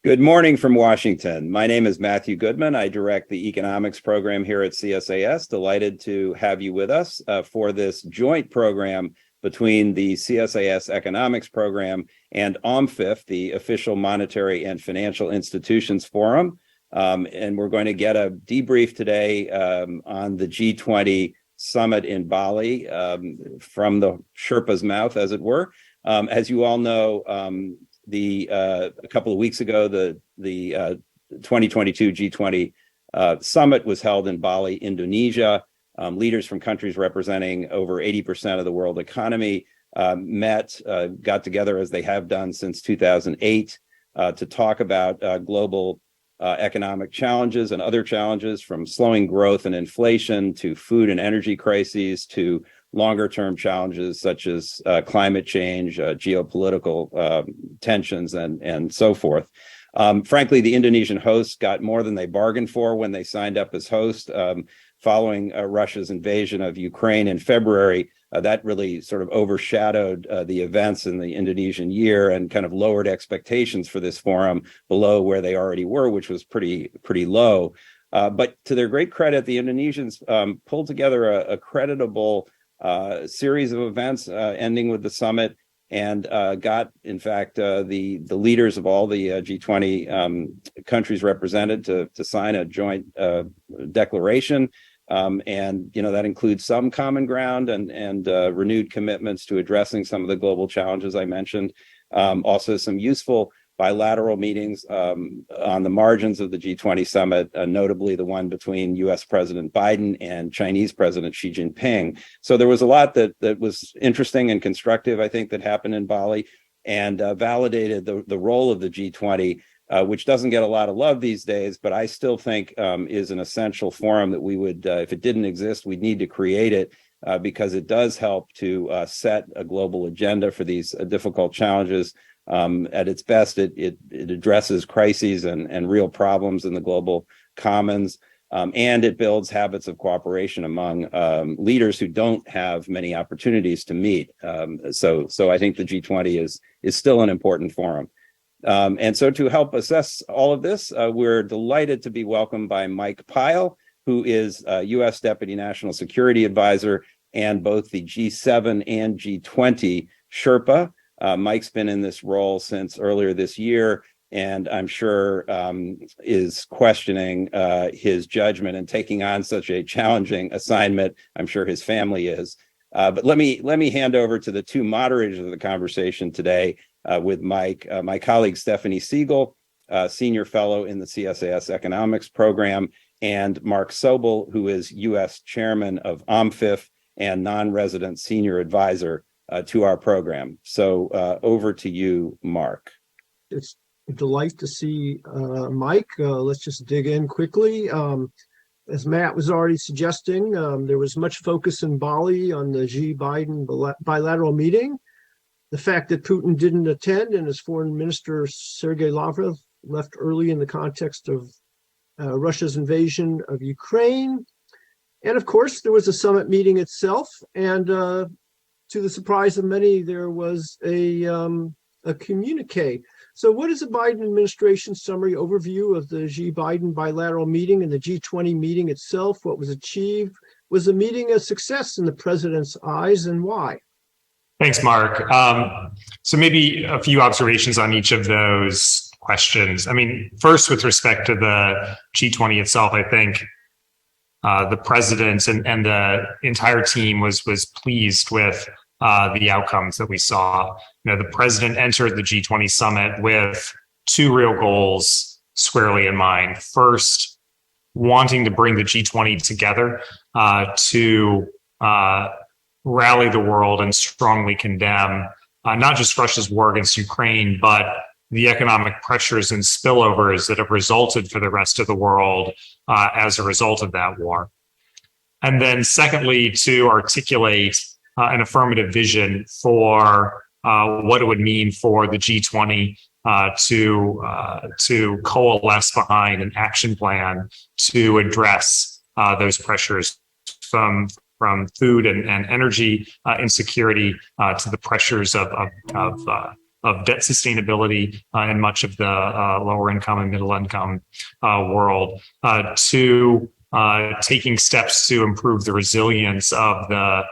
Good morning from Washington. My name is Matthew Goodman. I direct the economics program here at CSIS. Delighted to have you with us for this joint program between the CSIS Economics Program and OMFIF, the Official Monetary and Financial Institutions Forum. And we're going to get a debrief today on the G20 summit in Bali from the Sherpa's mouth, as it were. As you all know, a couple of weeks ago, the 2022 G20 summit was held in Bali, Indonesia. Leaders from countries representing over 80% of the world economy got together, as they have done since 2008, to talk about global economic challenges and other challenges, from slowing growth and inflation to food and energy crises to longer-term challenges such as climate change, geopolitical tensions, and so forth. Frankly, the Indonesian hosts got more than they bargained for when they signed up as host. Following Russia's invasion of Ukraine in February, that really sort of overshadowed the events in the Indonesian year and kind of lowered expectations for this forum below where they already were, which was pretty low. But to their great credit, the Indonesians pulled together a creditable series of events ending with the summit, and got, in fact, the leaders of all the G20 countries represented to sign a joint declaration. And that includes some common ground and renewed commitments to addressing some of the global challenges I mentioned. Also, some useful bilateral meetings on the margins of the G20 summit, notably the one between U.S. President Biden and Chinese President Xi Jinping. So there was a lot that was interesting and constructive, I think, that happened in Bali, and validated the role of the G20, which doesn't get a lot of love these days, but I still think is an essential forum that we would, if it didn't exist, we'd need to create it, because it does help to set a global agenda for these difficult challenges. At its best, it addresses crises and real problems in the global commons, and it builds habits of cooperation among leaders who don't have many opportunities to meet. So I think the G20 is still an important forum. And so to help assess all of this, we're delighted to be welcomed by Mike Pyle, who is U.S. Deputy National Security Advisor and both the G7 and G20 Sherpa. Mike's been in this role since earlier this year, and I'm sure is questioning his judgment in taking on such a challenging assignment. I'm sure his family is. But let me hand over to the two moderators of the conversation today with Mike, my colleague Stephanie Siegel, Senior Fellow in the CSIS Economics Program, and Mark Sobel, who is U.S. Chairman of OMFIF and non-resident Senior Advisor to our program. So over to you, Mark. It's a delight to see Mike. Let's just dig in quickly. As Matt was already suggesting, there was much focus in Bali on the Xi-Biden bilateral meeting. The fact that Putin didn't attend and his foreign minister, Sergei Lavrov, left early in the context of Russia's invasion of Ukraine. And of course, there was a summit meeting itself, and to the surprise of many, there was a communique. So what is the Biden administration summary overview of the Xi-Biden bilateral meeting and the G20 meeting itself? What was achieved? Was the meeting a success in the president's eyes, and why? Thanks, Mark. So maybe a few observations on each of those questions. I mean, first, with respect to the G20 itself, I think the president and the entire team was pleased with the outcomes that we saw. The president entered the G20 summit with two real goals squarely in mind. First, wanting to bring the G20 together to rally the world and strongly condemn not just Russia's war against Ukraine, but the economic pressures and spillovers that have resulted for the rest of the world as a result of that war. And then secondly, to articulate an affirmative vision for what it would mean for the G20 to coalesce behind an action plan to address those pressures from food and energy insecurity to the pressures of debt sustainability in much of the lower income and middle income world, to taking steps to improve the resilience of the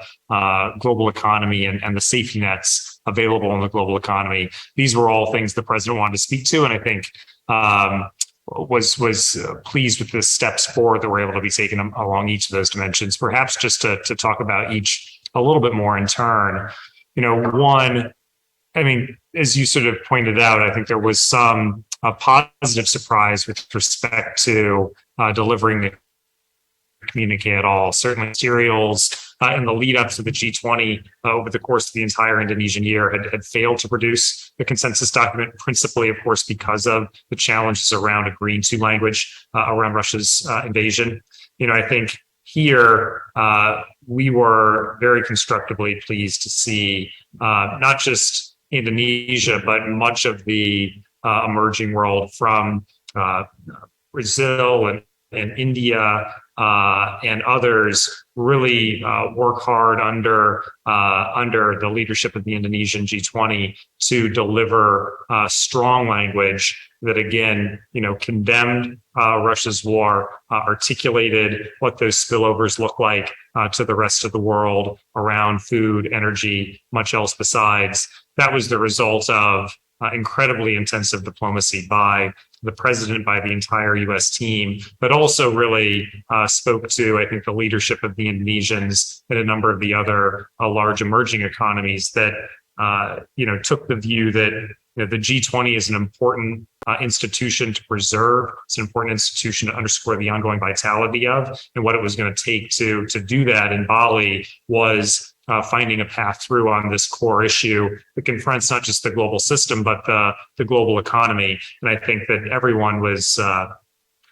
global economy and the safety nets available in the global economy. These were all things the president wanted to speak to, and I think was pleased with the steps forward that were able to be taken along each of those dimensions. Perhaps just to talk about each a little bit more in turn. One, I mean, as you sort of pointed out, I think there was some positive surprise with respect to delivering the communique at all. Certainly materials in the lead up to the G20 over the course of the entire Indonesian year had failed to produce the consensus document, principally, of course, because of the challenges around agreeing to language around Russia's invasion. I think here we were very constructively pleased to see not just Indonesia, but much of the emerging world from Brazil and India and others really work hard under the leadership of the Indonesian G20 to deliver strong language that, again, condemned Russia's war, articulated what those spillovers look like to the rest of the world around food, energy, much else besides. That was the result of incredibly intensive diplomacy by the president, by the entire U.S. team, but also really spoke to, I think, the leadership of the Indonesians and a number of the other large emerging economies that, took the view that the G20 is an important institution to preserve. It's an important institution to underscore the ongoing vitality of, and what it was going to take to do that in Bali was finding a path through on this core issue that confronts not just the global system, but the global economy. And I think that everyone was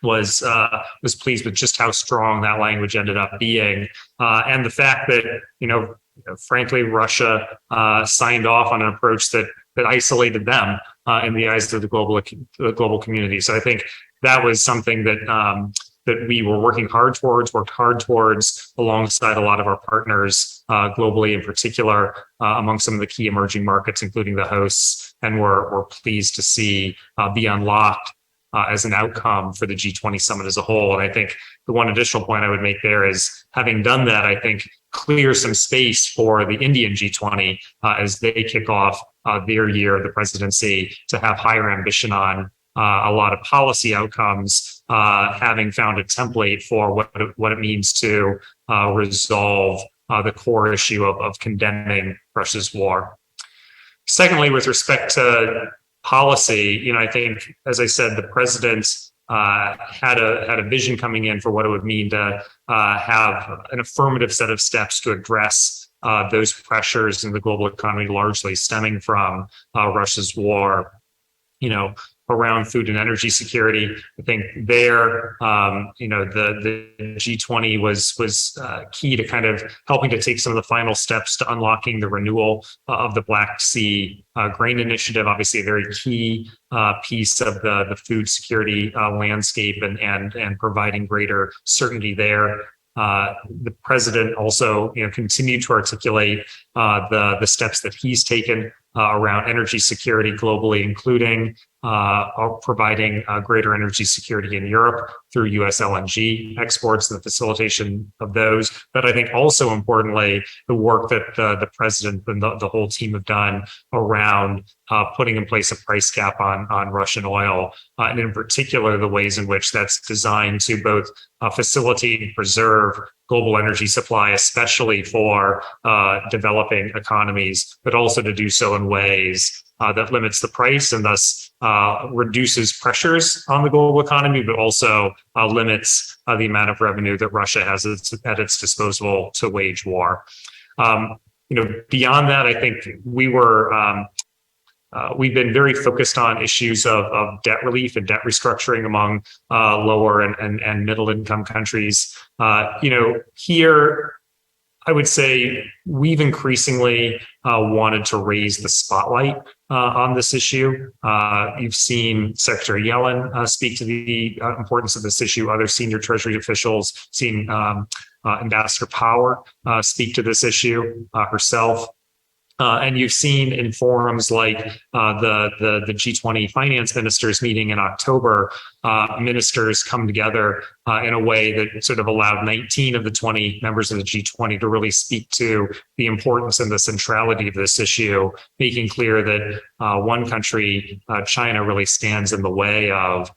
pleased with just how strong that language ended up being, and the fact that frankly, Russia signed off on an approach that isolated them in the eyes of the global community. So I think that was something that we were worked hard towards alongside a lot of our partners globally, in particular among some of the key emerging markets, including the hosts, and we're pleased to see be unlocked as an outcome for the G20 summit as a whole. And I think the one additional point I would make there is, having done that, I think clear some space for the Indian G20 as they kick off their year of the presidency to have higher ambition on a lot of policy outcomes, having found a template for what it means to resolve the core issue of condemning Russia's war. Secondly, with respect to policy, I think, as I said, the president had a vision coming in for what it would mean to have an affirmative set of steps to address those pressures in the global economy, largely stemming from Russia's war. Around food and energy security, I think there, the G20 was key to kind of helping to take some of the final steps to unlocking the renewal of the Black Sea grain initiative. Obviously, a very key piece of the food security landscape and providing greater certainty there. The president also, continued to articulate the steps that he's taken around energy security globally, including providing greater energy security in Europe through U.S. LNG exports and the facilitation of those. But I think also importantly, the work that the president and the whole team have done around putting in place a price cap on Russian oil, and in particular, the ways in which that's designed to both facilitate and preserve global energy supply, especially for developing economies, but also to do so in ways that limits the price and thus reduces pressures on the global economy, but also limits the amount of revenue that Russia has at its disposal to wage war. Beyond that, I think we've been very focused on issues of debt relief and debt restructuring among lower and middle income countries. Here, I would say we've increasingly wanted to raise the spotlight on this issue. You've seen Secretary Yellen speak to the importance of this issue. Other senior Treasury officials, seen Ambassador Power speak to this issue herself. And you've seen in forums like the G20 finance ministers meeting in October, ministers come together in a way that sort of allowed 19 of the 20 members of the G20 to really speak to the importance and the centrality of this issue, making clear that one country, China, really stands in the way of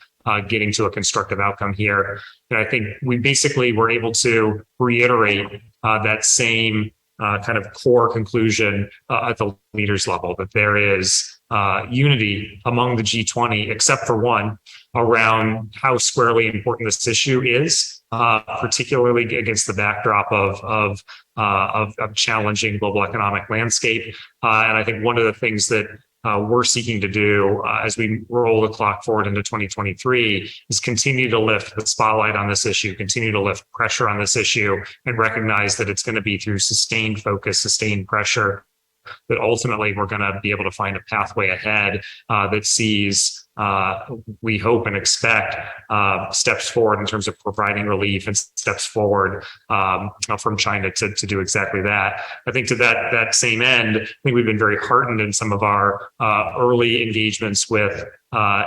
getting to a constructive outcome here. And I think we basically were able to reiterate that same kind of core conclusion at the leaders level, that there is unity among the G20, except for one, around how squarely important this issue is, particularly against the backdrop of challenging global economic landscape. And I think one of the things that we're seeking to do as we roll the clock forward into 2023 is continue to lift the spotlight on this issue, continue to lift pressure on this issue, and recognize that it's going to be through sustained focus, sustained pressure, that ultimately we're going to be able to find a pathway ahead that sees, we hope and expect, steps forward in terms of providing relief and steps forward from China to do exactly that. I think to that same end, I think we've been very heartened in some of our early engagements with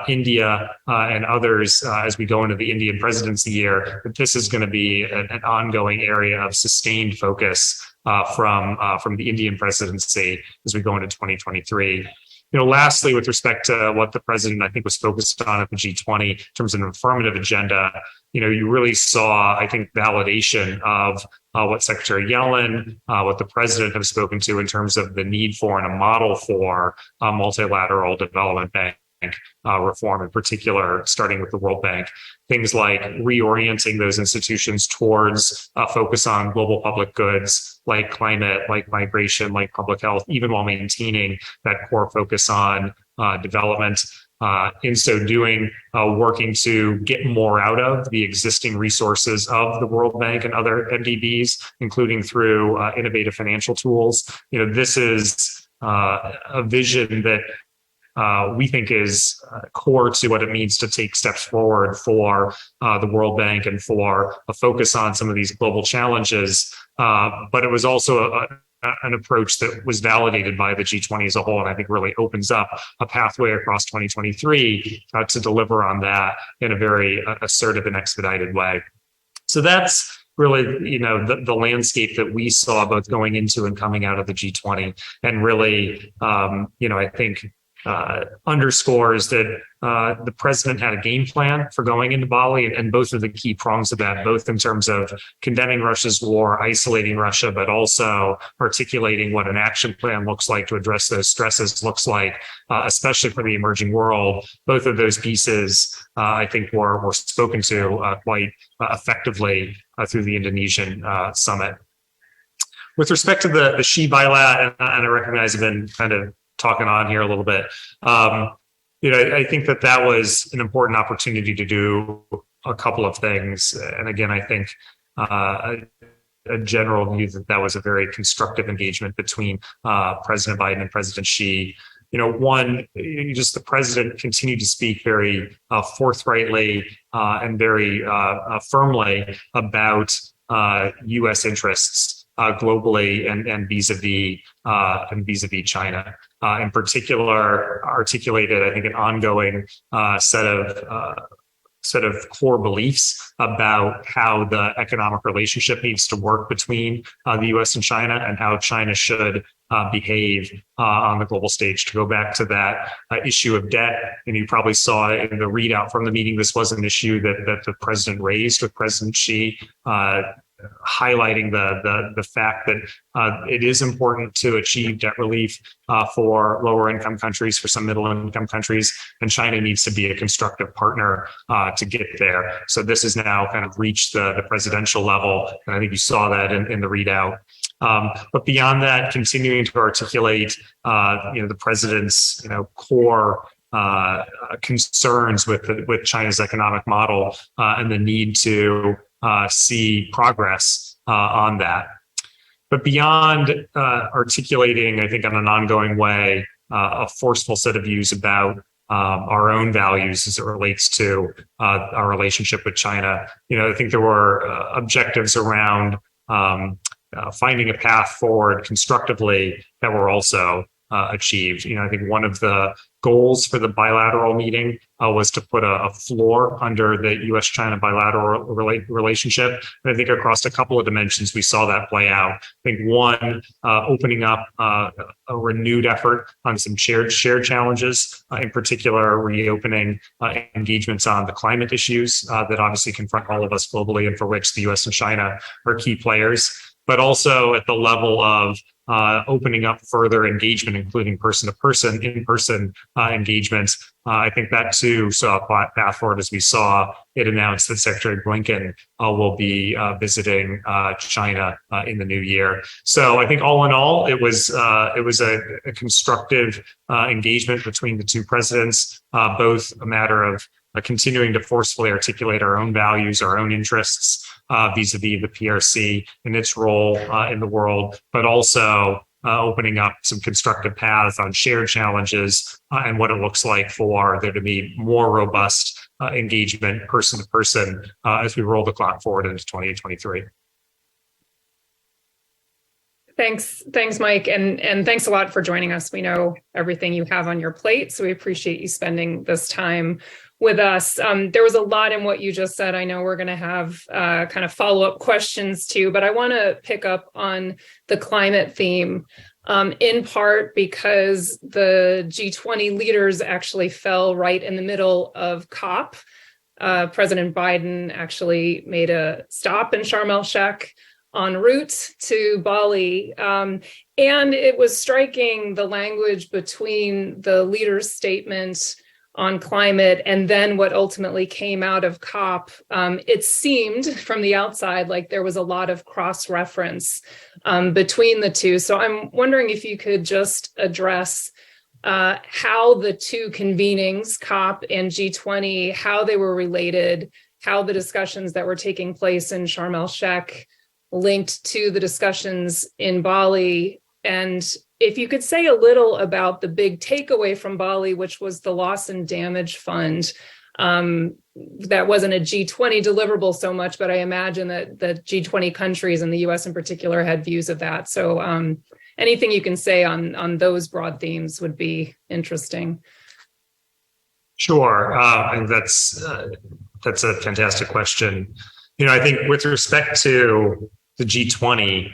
India and others as we go into the Indian presidency year, that this is going to be an ongoing area of sustained focus from the Indian presidency as we go into 2023. Lastly, with respect to what the president, I think, was focused on at the G20 in terms of an affirmative agenda, you really saw, I think, validation of what Secretary Yellen, what the president have spoken to in terms of the need for and a model for multilateral development bank reform, in particular, starting with the World Bank. Things like reorienting those institutions towards a focus on global public goods, like climate, like migration, like public health, even while maintaining that core focus on development. In so doing, working to get more out of the existing resources of the World Bank and other MDBs, including through innovative financial tools. This is a vision that we think is core to what it means to take steps forward for the World Bank and for a focus on some of these global challenges. But it was also an approach that was validated by the G20 as a whole, and I think really opens up a pathway across 2023 to deliver on that in a very assertive and expedited way. So that's really, the landscape that we saw both going into and coming out of the G20, and really, I think underscores that the president had a game plan for going into Bali, and both of the key prongs of that, both in terms of condemning Russia's war, isolating Russia, but also articulating what an action plan looks like to address those stresses looks like, especially for the emerging world. Both of those pieces, I think, were spoken to quite effectively through the Indonesian summit. With respect to the Xi bilat, and I recognize I've been kind of talking on here a little bit. I think that was an important opportunity to do a couple of things. And again, I think a general view that was a very constructive engagement between President Biden and President Xi. One, just the president continued to speak very forthrightly and very firmly about U.S. interests globally and vis-a-vis China. In particular, articulated, I think, an ongoing set of core beliefs about how the economic relationship needs to work between the U.S. and China, and how China should behave on the global stage. To go back to that issue of debt, and you probably saw in the readout from the meeting, this was an issue that the president raised with President Xi, highlighting the fact that it is important to achieve debt relief for lower income countries, for some middle income countries, and China needs to be a constructive partner to get there. So this has now kind of reached the presidential level, and I think you saw that in the readout. But beyond that, continuing to articulate the president's core concerns with China's economic model and the need to see progress on that. But beyond articulating, I think, on an ongoing way, a forceful set of views about our own values as it relates to our relationship with China, I think there were objectives around finding a path forward constructively that were also achieved. I think one of the goals for the bilateral meeting was to put a floor under the U.S.-China bilateral relationship. And I think across a couple of dimensions, we saw that play out. I think one, opening up a renewed effort on some shared challenges, in particular, reopening engagements on the climate issues that obviously confront all of us globally and for which the U.S. and China are key players, but also at the level of opening up further engagement, including person-to-person, in-person engagements. I think that too saw a path forward as we saw it announced that Secretary Blinken will be visiting China in the new year. So I think all in all, it was a constructive engagement between the two presidents, both a matter of continuing to forcefully articulate our own values, our own interests, vis-a-vis the PRC and its role in the world, but also opening up some constructive paths on shared challenges and what it looks like for there to be more robust engagement person to person as we roll the clock forward into 2023. Thanks, Mike, and thanks a lot for joining us. We know everything you have on your plate, so we appreciate you spending this time with us. There was a lot in what you just said. I know we're going to have kind of follow-up questions too, but I want to pick up on the climate theme, in part because the G20 leaders actually fell right in the middle of COP. President Biden actually made a stop in Sharm el-Sheikh en route to Bali. And it was striking, the language between the leaders' statement on climate and then what ultimately came out of COP. It seemed from the outside like there was a lot of cross-reference between the two. So I'm wondering if you could just address how the two convenings, COP and G20, how they were related, how the discussions that were taking place in Sharm el-Sheikh linked to the discussions in Bali. And if you could say a little about the big takeaway from Bali, which was the loss and damage fund. That wasn't a G20 deliverable so much, but I imagine that the G20 countries and the US in particular had views of that. So anything you can say on those broad themes would be interesting. Sure, and that's a fantastic question. I think with respect to the G20,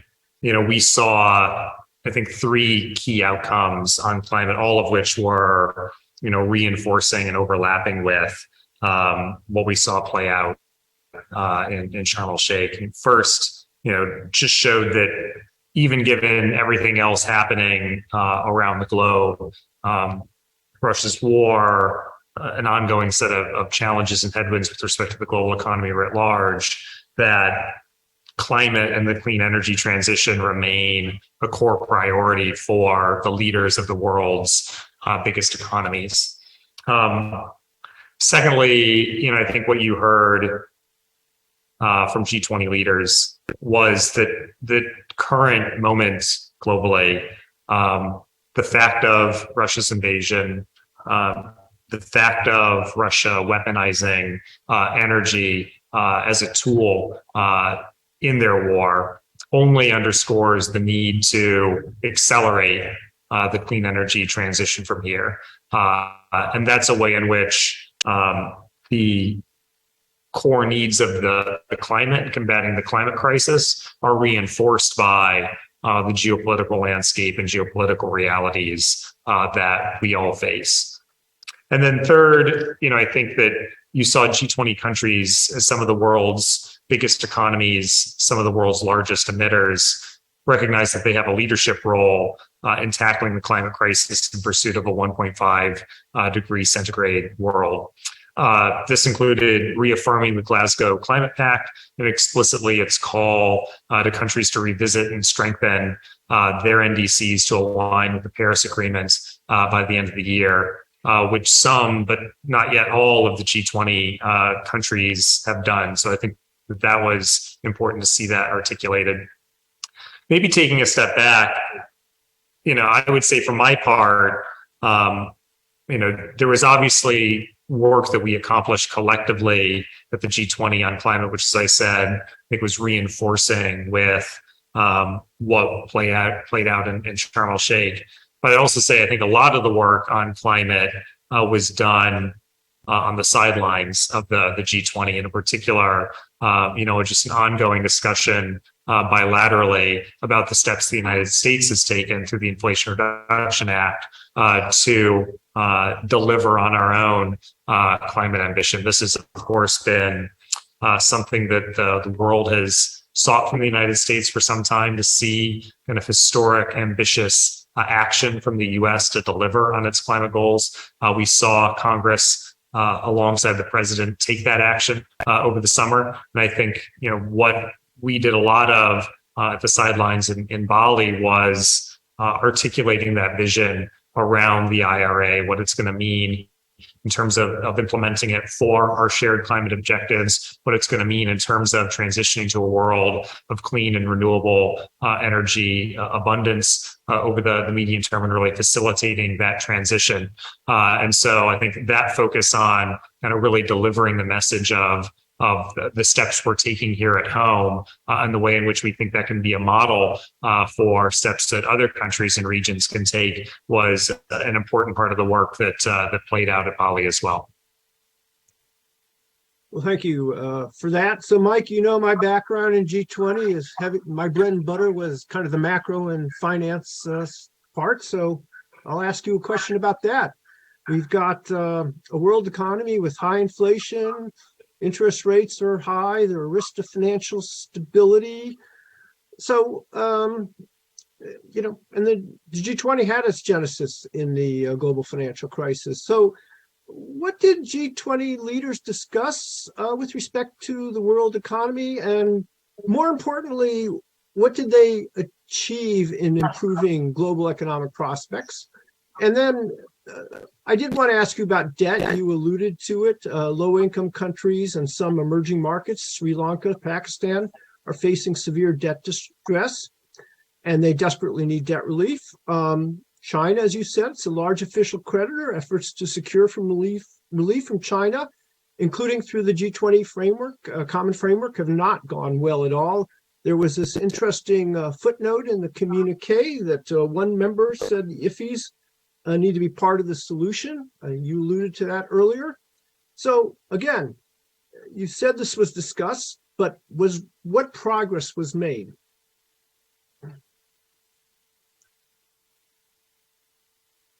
we saw, I think, three key outcomes on climate, all of which were, reinforcing and overlapping with what we saw play out in Sharm el-Sheikh. And first, just showed that even given everything else happening around the globe, Russia's war, an ongoing set of challenges and headwinds with respect to the global economy writ large, that climate and the clean energy transition remain a core priority for the leaders of the world's biggest economies. Secondly, I think what you heard from G20 leaders was that the current moment globally, the fact of Russia's invasion, the fact of Russia weaponizing energy as a tool in their war only underscores the need to accelerate the clean energy transition from here. And that's a way in which the core needs of the climate and combating the climate crisis are reinforced by the geopolitical landscape and geopolitical realities that we all face. And then third, I think that you saw G20 countries as some of the world's biggest economies, some of the world's largest emitters, recognize that they have a leadership role in tackling the climate crisis in pursuit of a 1.5 degree centigrade world. This included reaffirming the Glasgow Climate Pact and explicitly its call to countries to revisit and strengthen their NDCs to align with the Paris Agreement by the end of the year, which some, but not yet all, of the G20 countries have done. So I think that was important to see that articulated. Maybe taking a step back, I would say for my part, there was obviously work that we accomplished collectively at the G20 on climate, which, as I said, I think was reinforcing with what played out in Sharm el Sheikh. But I'd also say I think a lot of the work on climate was done on the sidelines of the G20, and in particular, just an ongoing discussion bilaterally about the steps the United States has taken through the Inflation Reduction Act to deliver on our own climate ambition. This has, of course, been something that the world has sought from the United States for some time, to see kind of historic, ambitious action from the U.S. to deliver on its climate goals. We saw Congress alongside the president take that action over the summer. And I think, what we did a lot of at the sidelines in Bali was articulating that vision around the IRA, what it's going to mean in terms of implementing it for our shared climate objectives, what it's going to mean in terms of transitioning to a world of clean and renewable energy abundance over the medium term, and really facilitating that transition. And so I think that focus on kind of really delivering the message of the steps we're taking here at home and the way in which we think that can be a model for steps that other countries and regions can take was an important part of the work that played out at Bali as well. Well, thank you for that. So, Mike, my background in G20 is my bread and butter was kind of the macro and finance part. So I'll ask you a question about that. We've got a world economy with high inflation. Interest rates are high. There are risks to financial stability. So, and the G20 had its genesis in the global financial crisis. So what did G20 leaders discuss with respect to the world economy? And more importantly, what did they achieve in improving global economic prospects? And then I did want to ask you about debt. You alluded to it. Low-income countries and some emerging markets, Sri Lanka, Pakistan, are facing severe debt distress, and they desperately need debt relief. China, as you said, it's a large official creditor. Efforts to secure relief from China, including through the G20 framework, common framework, have not gone well at all. There was this interesting footnote in the communique that one member said IFIs need to be part of the solution. You alluded to that earlier. So again, you said this was discussed, but what progress was made?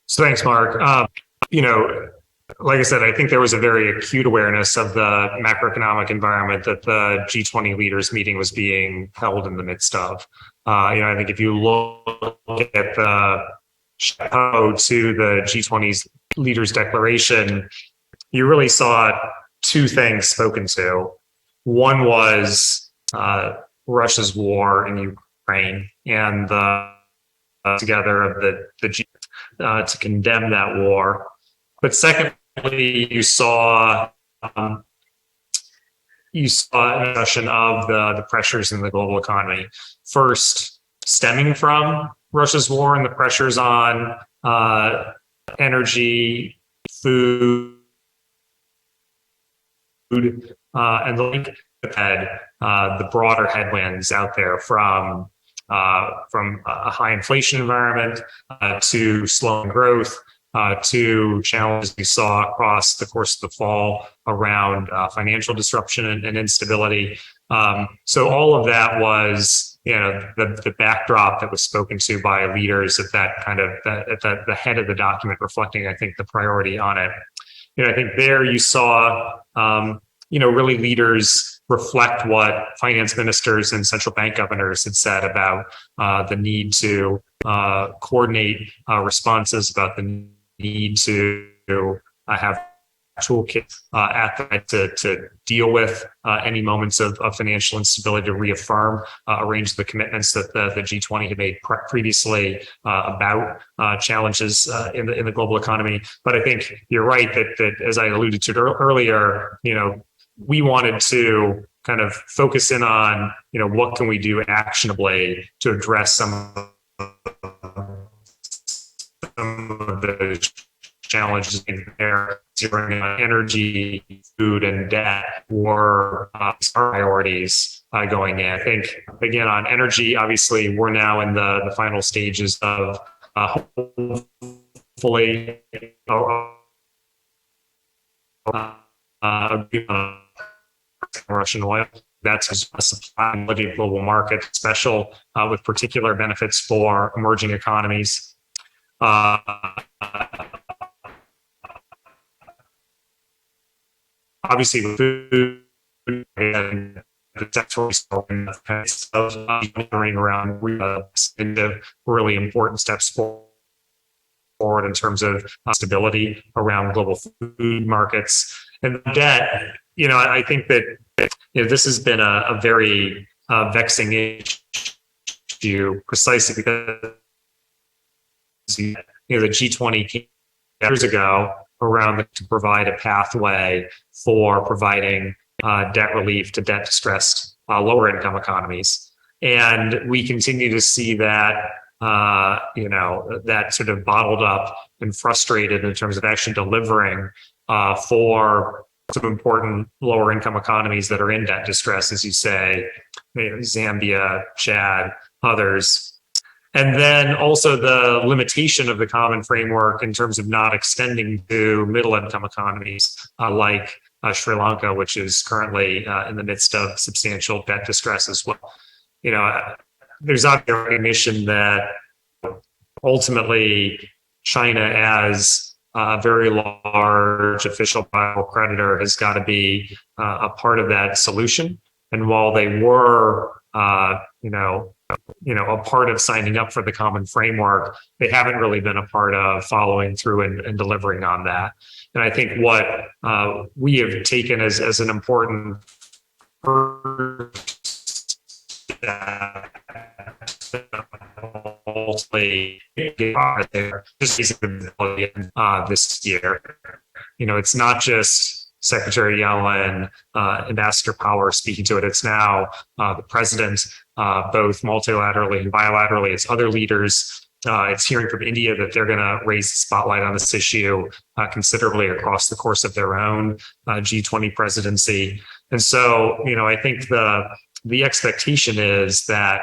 So thanks, Mark. Like I said, I think there was a very acute awareness of the macroeconomic environment that the G20 leaders meeting was being held in the midst of. I think if you look at the Sherpa to the G20's leaders' declaration, you really saw two things spoken to. One was Russia's war in Ukraine and the together of the G to condemn that war. But secondly, you saw a discussion of the pressures in the global economy. First, stemming from Russia's war and the pressures on energy, food, and the broader headwinds out there from a high inflation environment to slowing growth to challenges we saw across the course of the fall around financial disruption and instability. So all of that was, the backdrop that was spoken to by leaders at that kind of at the head of the document, reflecting, I think, the priority on it. I think there you saw, really leaders reflect what finance ministers and central bank governors had said about the need to coordinate responses, about the need to have toolkits to deal with any moments of financial instability, to reaffirm a range of the commitments that the G20 had made previously about challenges in the global economy. But I think you're right that as I alluded to earlier, we wanted to kind of focus in on, what can we do actionably to address some of the challenges in there. Energy, food, and debt were our priorities. going in. I think, again, on energy, obviously, we're now in the final stages of hopefully Russian oil. That's a supply and global market, special with particular benefits for emerging economies. Obviously, food and the sector around really important steps forward in terms of stability around global food markets and debt. I think that this has been a very vexing issue, precisely because the G20 came years ago around to provide a pathway for providing debt relief to debt distressed lower income economies, and we continue to see that that sort of bottled up and frustrated in terms of actually delivering for some important lower income economies that are in debt distress, as you say, Zambia, Chad, others. And then also the limitation of the common framework in terms of not extending to middle income economies like Sri Lanka, which is currently in the midst of substantial debt distress as well. There's obviously recognition that ultimately China, as a very large official bilateral creditor, has got to be a part of that solution. And while they were, a part of signing up for the common framework, they haven't really been a part of following through and delivering on that. And I think what we have taken as an important this year. It's not just Secretary Yellen, Ambassador Power speaking to it. It's now the president, both multilaterally and bilaterally. It's other leaders. It's hearing from India that they're going to raise the spotlight on this issue considerably across the course of their own G20 presidency. And so, I think the expectation is that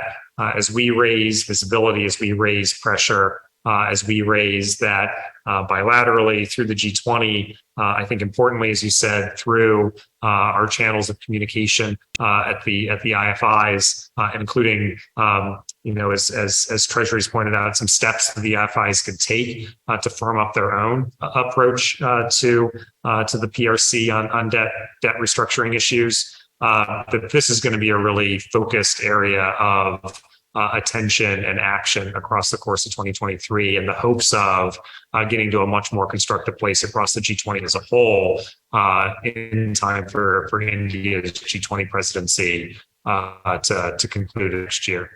as we raise visibility, as we raise pressure, as we raise that bilaterally through the G20, I think importantly, as you said, through our channels of communication at the IFIs, including as Treasury's pointed out, some steps that the IFIs could take to firm up their own approach to the PRC on debt restructuring issues. That this is going to be a really focused area of attention and action across the course of 2023, in the hopes of getting to a much more constructive place across the G20 as a whole in time for India's G20 presidency to conclude next year.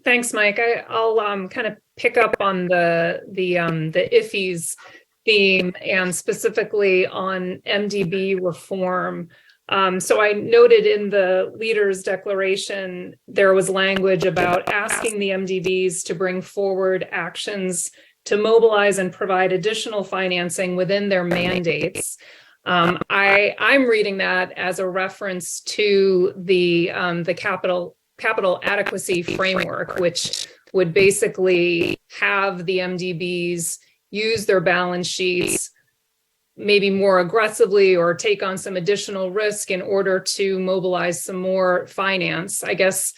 Thanks, Mike. I'll kind of pick up on the IFIs theme, and specifically on MDB reform. So I noted in the leaders' declaration, there was language about asking the MDBs to bring forward actions to mobilize and provide additional financing within their mandates. I'm reading that as a reference to the capital adequacy framework, which would basically have the MDBs use their balance sheets maybe more aggressively or take on some additional risk in order to mobilize some more finance. I guess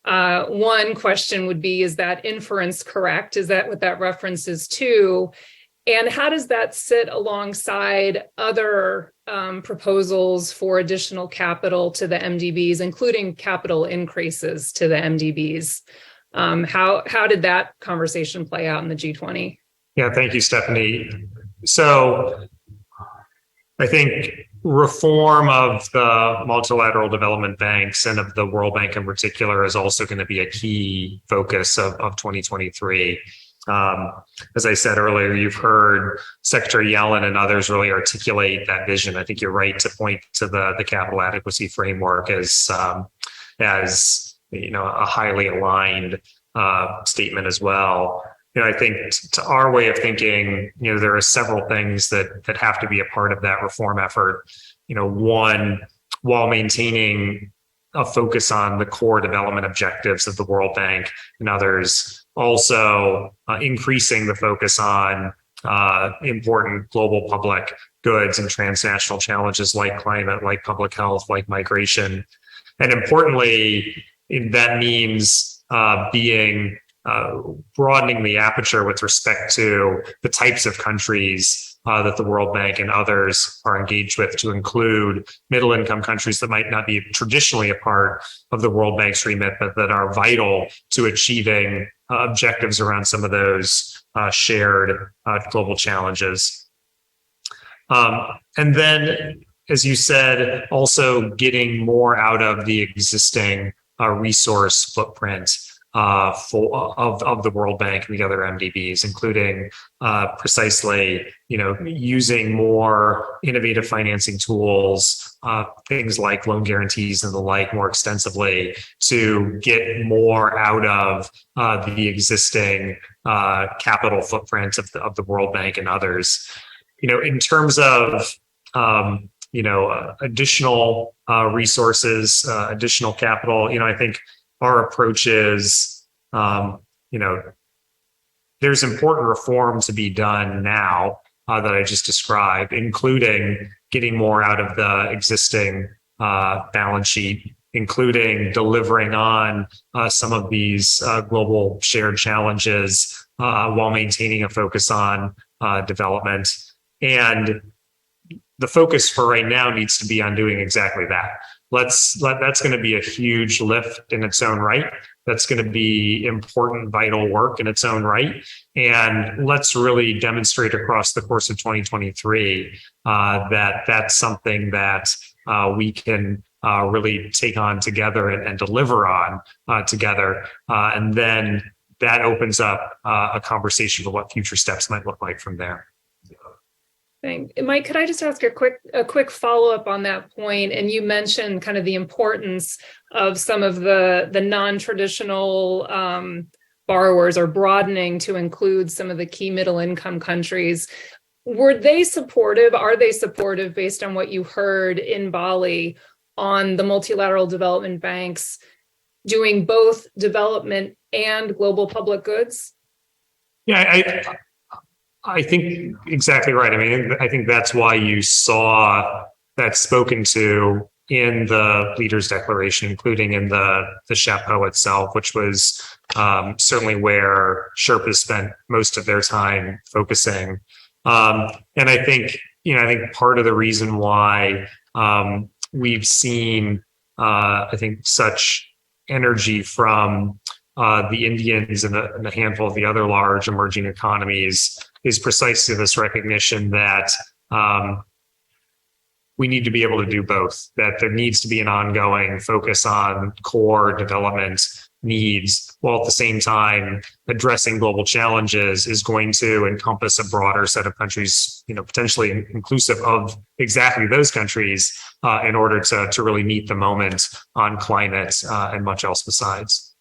one question would be, is that inference correct? Is that what that reference is to? And how does that sit alongside other proposals for additional capital to the MDBs, including capital increases to the MDBs? How did that conversation play out in the G20? Yeah, thank you, Stephanie. So I think reform of the multilateral development banks and of the World Bank in particular is also going to be a key focus of 2023. As I said earlier, you've heard Secretary Yellen and others really articulate that vision. I think you're right to point to the capital adequacy framework as a highly aligned statement as well. I think to our way of thinking, there are several things that have to be a part of that reform effort. One while maintaining a focus on the core development objectives of the World Bank and others, also increasing the focus on important global public goods and transnational challenges like climate, like public health, like migration. And importantly, that means broadening the aperture with respect to the types of countries that the World Bank and others are engaged with, to include middle-income countries that might not be traditionally a part of the World Bank's remit, but that are vital to achieving objectives around some of those shared global challenges. And then, as you said, also getting more out of the existing resource footprint of the World Bank and the other MDBs, including precisely, using more innovative financing tools, things like loan guarantees and the like, more extensively to get more out of the existing capital footprint of the World Bank and others. In terms of additional resources, additional capital, I think our approach is, there's important reform to be done now that I just described, including getting more out of the existing balance sheet, including delivering on some of these global shared challenges while maintaining a focus on development. And the focus for right now needs to be on doing exactly that. That's going to be a huge lift in its own right. That's going to be important, vital work in its own right. And let's really demonstrate across the course of 2023 that that's something that we can really take on together and deliver on together. And then that opens up a conversation for what future steps might look like from there. Mike, could I just ask a quick follow-up on that point? And you mentioned kind of the importance of some of the non-traditional borrowers, or broadening to include some of the key middle-income countries. Were they supportive? Are they supportive, based on what you heard in Bali, on the multilateral development banks doing both development and global public goods? Yeah, I think exactly right. I mean, I think that's why you saw that spoken to in the Leaders' Declaration, including in the Sherpa itself, which was certainly where Sherpas spent most of their time focusing. And I think part of the reason why we've seen, such energy from the Indians and a handful of the other large emerging economies is precisely this recognition that we need to be able to do both, that there needs to be an ongoing focus on core development needs, while at the same time addressing global challenges is going to encompass a broader set of countries, potentially inclusive of exactly those countries, in order to really meet the moment on climate and much else besides.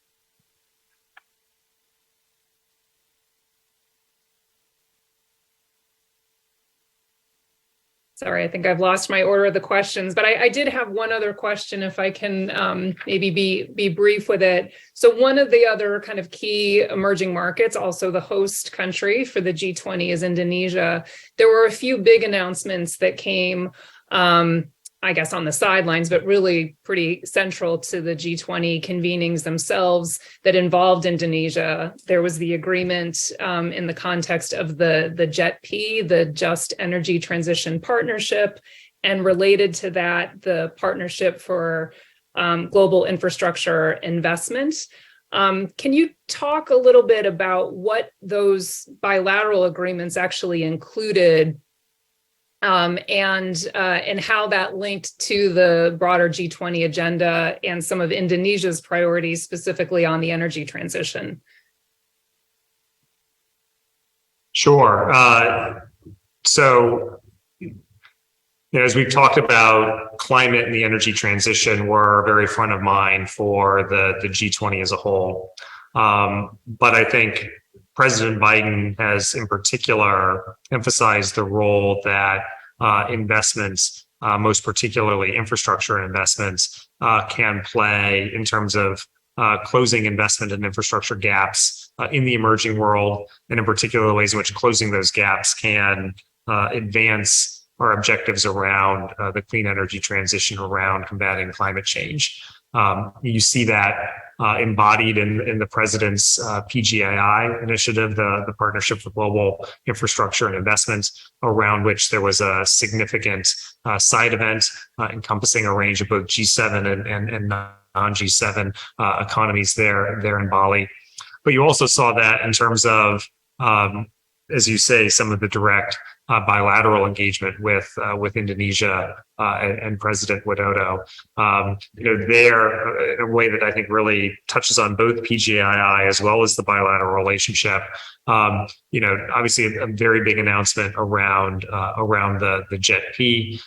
Sorry, I think I've lost my order of the questions, but I did have one other question, if I can maybe be brief with it. So one of the other kind of key emerging markets, also the host country for the G20, is Indonesia. There were a few big announcements that came, I guess, on the sidelines, but really pretty central to the G20 convenings themselves that involved Indonesia. There was the agreement in the context of the JETP, the Just Energy Transition Partnership, and related to that, the Partnership for Global Infrastructure Investment. Can you talk a little bit about what those bilateral agreements actually included, and how that linked to the broader G20 agenda and some of Indonesia's priorities, specifically on the energy transition? Sure. So, as we've talked about, climate and the energy transition were very front of mind for the G20 as a whole. But I think President Biden has in particular emphasized the role that investments most particularly infrastructure investments, can play in terms of closing investment and infrastructure gaps in the emerging world, and in particular ways in which closing those gaps can advance our objectives around the clean energy transition, around combating climate change. You see that embodied in the president's PGII initiative, the Partnership for Global Infrastructure and Investments, around which there was a significant side event encompassing a range of both G7 and non-G7 economies there in Bali. But you also saw that in terms of, as you say, some of the direct bilateral engagement with Indonesia and President Widodo. There, in a way that I think really touches on both PGII as well as the bilateral relationship. Obviously a very big announcement around the JET-P.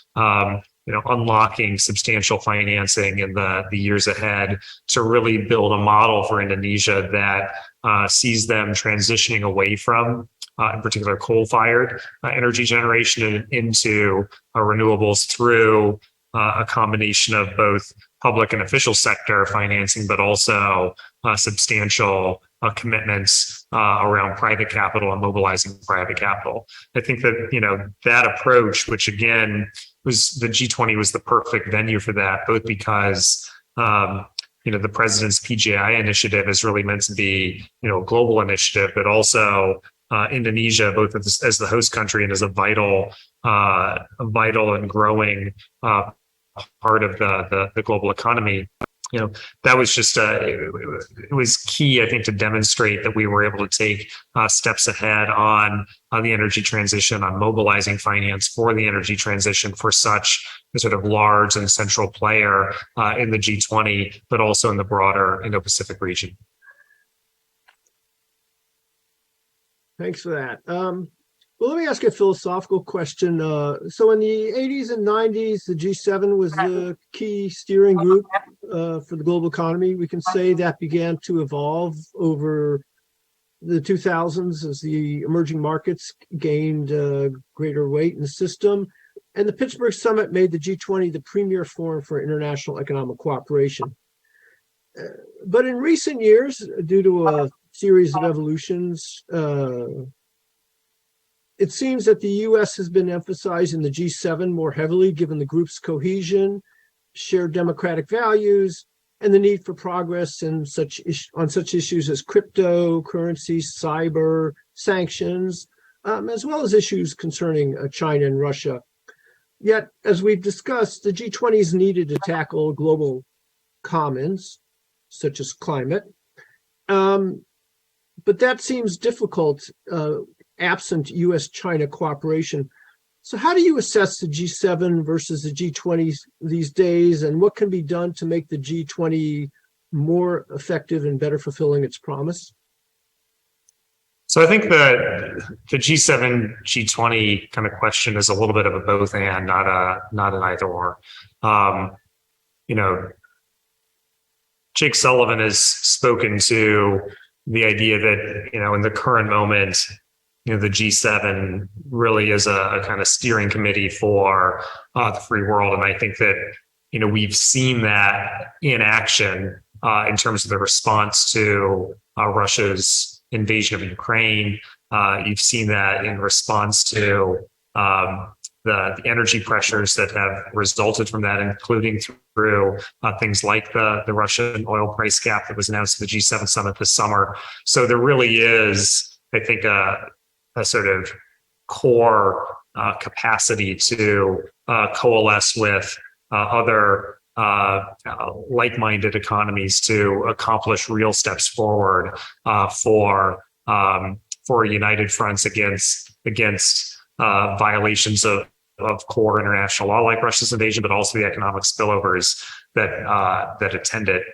Unlocking substantial financing in the years ahead to really build a model for Indonesia that sees them transitioning away from, in particular, coal-fired energy generation and into renewables through a combination of both public and official sector financing, but also substantial commitments around private capital and mobilizing private capital. I think that, that approach, which again, the G20 was the perfect venue for that, both because the president's PGI initiative is really meant to be a global initiative, but also Indonesia, both as the host country and as a vital and growing part of the global economy. That was just it was key, I think, to demonstrate that we were able to take steps ahead on the energy transition, on mobilizing finance for the energy transition for such a sort of large and central player in the G20, but also in the broader Indo-Pacific region. Thanks for that. Well, let me ask you a philosophical question. So in the 80s and 90s, the G7 was the key steering group for the global economy. We can say that began to evolve over the 2000s as the emerging markets gained greater weight in the system. And the Pittsburgh Summit made the G20 the premier forum for international economic cooperation. But in recent years, due to a series of evolutions, it seems that the U.S. has been emphasizing the G7 more heavily, given the group's cohesion, shared democratic values, and the need for progress on such issues as cryptocurrency, cyber, sanctions, as well as issues concerning China and Russia. Yet, as we've discussed, the G20 is needed to tackle global commons, such as climate. But that seems difficult absent U.S.-China cooperation. So how do you assess the G7 versus the G20 these days, and what can be done to make the G20 more effective and better fulfilling its promise? So I think the G7, G20 kind of question is a little bit of a both and, not an either or. Jake Sullivan has spoken to the idea that, in the current moment, the G7 really is a kind of steering committee for the free world. And I think that, we've seen that in action in terms of the response to Russia's invasion of Ukraine. You've seen that in response to the energy pressures that have resulted from that, including through things like the Russian oil price cap that was announced at the G7 summit this summer. So there really is, I think, a sort of core capacity to coalesce with other like-minded economies to accomplish real steps forward for a united front against violations of core international law like Russia's invasion, but also the economic spillovers that attend it.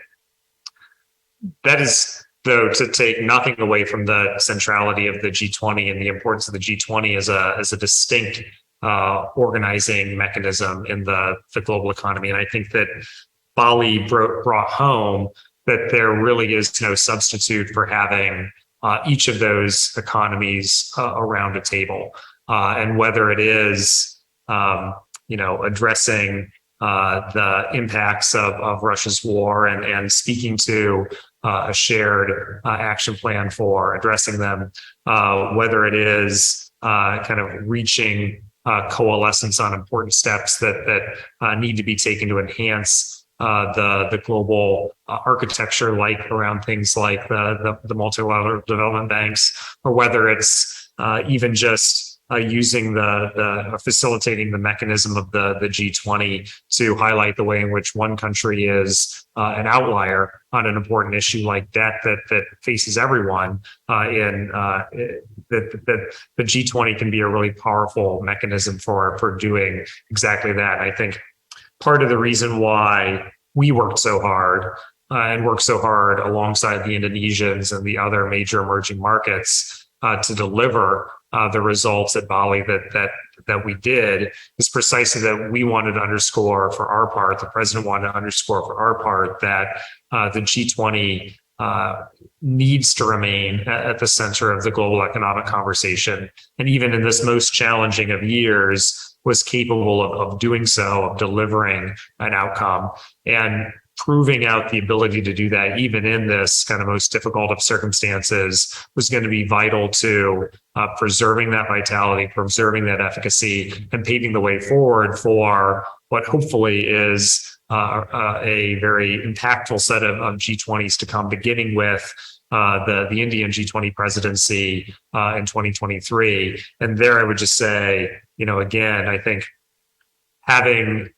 That is, though, to take nothing away from the centrality of the G20 and the importance of the G20 as a distinct organizing mechanism in the global economy. And I think that Bali brought home that there really is no substitute for having each of those economies around a table. And whether it is addressing the impacts of Russia's war and speaking to a shared action plan for addressing them, whether it is kind of reaching coalescence on important steps that need to be taken to enhance the global architecture, like around things like the multilateral development banks, or whether it's even just using facilitating the mechanism of the G20 to highlight the way in which one country is an outlier on an important issue like debt that faces everyone. That the G20 can be a really powerful mechanism for doing exactly that. I think part of the reason why we worked so hard and worked so hard alongside the Indonesians and the other major emerging markets to deliver the results at Bali that we did is precisely that we wanted to underscore for our part, the president wanted to underscore for our part that the G20 needs to remain at the center of the global economic conversation. And even in this most challenging of years, was capable of doing so, of delivering an outcome. And proving out the ability to do that, even in this kind of most difficult of circumstances, was going to be vital to preserving that vitality, preserving that efficacy, and paving the way forward for what hopefully is a very impactful set of G20s to come, beginning with the Indian G20 presidency in 2023. And there I would just say, again, I think having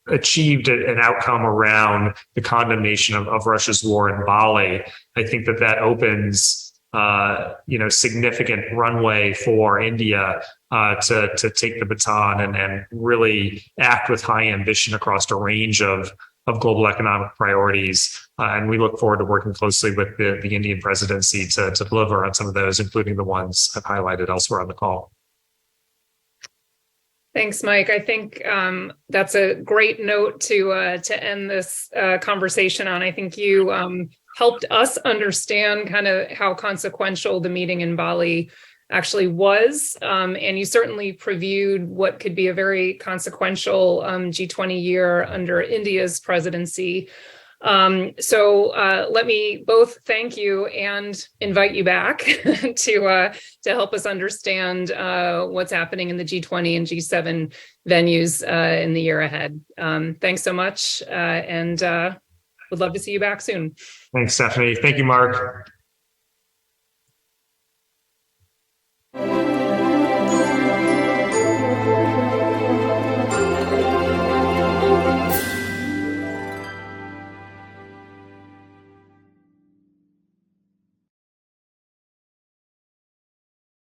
achieved an outcome around the condemnation of Russia's war in Bali, I think that opens, significant runway for India to take the baton and really act with high ambition across a range of global economic priorities. And we look forward to working closely with the Indian presidency to deliver on some of those, including the ones I've highlighted elsewhere on the call. Thanks, Mike. I think that's a great note to end this conversation on. I think you helped us understand kind of how consequential the meeting in Bali actually was, and you certainly previewed what could be a very consequential G20 year under India's presidency. So let me both thank you and invite you back to help us understand what's happening in the G20 and G7 venues in the year ahead. Thanks so much, and would love to see you back soon. Thanks, Stephanie. Thank you, Mark.